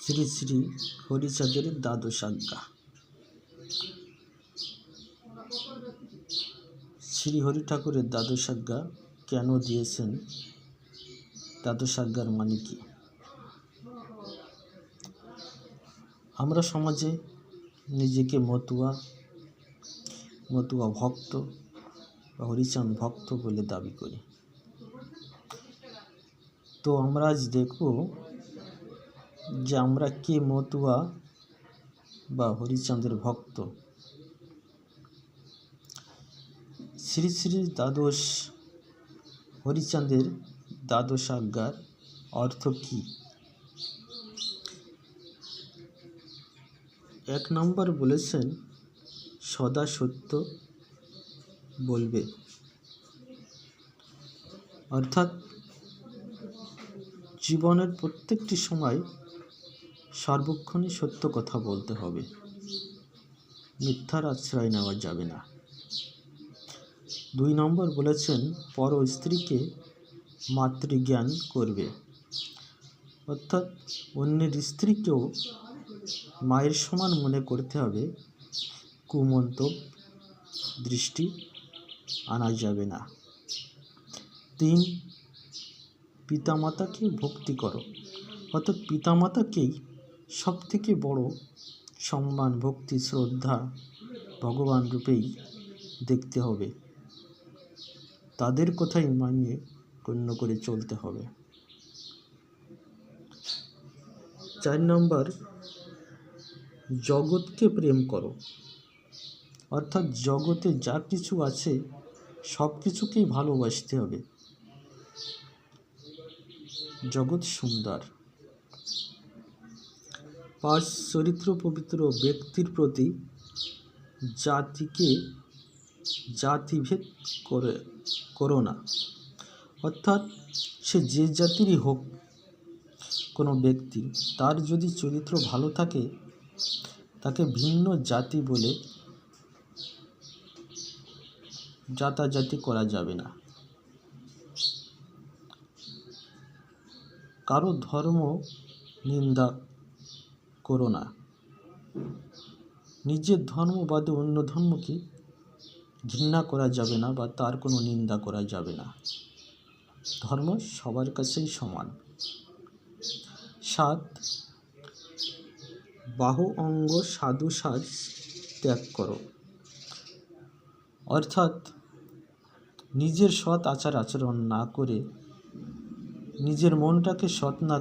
শ্রী শ্রী হরিচাঁদের দ্বাদশ আজ্ঞা। শ্রী হরি ঠাকুরের দ্বাদশ আজ্ঞা কেন দিয়েছেন? দ্বাদশ আজ্ঞার মানে কি? আমরা সমাজে নিজেকে মতুয়া ভক্ত বা হরিচাঁদ ভক্ত বলে দাবি করি। তো আমরা আজ দেখব যে আমরা কে মতুয়া বা হরিচাঁদের ভক্ত। শ্রী শ্রী দ্বাদশ হরিচাঁদের দ্বাদশ আজ্ঞার অর্থ কি? 1 নম্বর বলেছেন সদা সত্য বলবে, অর্থাৎ জীবনের প্রত্যেকটি সময় সর্বক্ষণই সত্য কথা বলতে হবে, মিথ্যার আশ্রয় নেওয়া যাবে না। 2 নম্বর বলেছেন পর স্ত্রীকে মাতৃজ্ঞান করবে, অর্থাৎ অন্যের স্ত্রীকেও মায়ের সমান মনে করতে হবে, কুমন্তব্য দৃষ্টি আনা যাবে না। 3 পিতামাতাকে ভক্তি করো, অর্থাৎ পিতামাতাকেই সব থেকে বড় সম্মান, ভক্তি, শ্রদ্ধা ভগবান রূপেই দেখতে হবে, তাদের কথাই মানিয়ে গণ্য করে চলতে হবে। 4 নম্বর জগৎকে প্রেম করো, অর্থাৎ জগতে যা কিছু আছে সব কিছুকেই ভালোবাসতে হবে, জগৎ সুন্দর। 5 চরিত্র পবিত্র ব্যক্তির প্রতি জাতিভেদ করো না, অর্থাৎ সে যে জাতিরই হোক, কোনো ব্যক্তি তার যদি চরিত্র ভালো থাকে তাকে ভিন্ন জাতি বলে জাতাজাতি করা যাবে না। কারো ধর্ম নিন্দা করো না, নিজের ধর্ম বাদে অন্য ধর্মকে ঘৃণা করা যাবে না বা তার কোনো নিন্দা করা যাবে না, ধর্ম সবার কাছেই সমান। 7 বাহু অঙ্গ সাধু সাজ ত্যাগ করো, অর্থাৎ নিজের সৎ আচার আচরণ না করে, নিজের মনটাকে সৎ না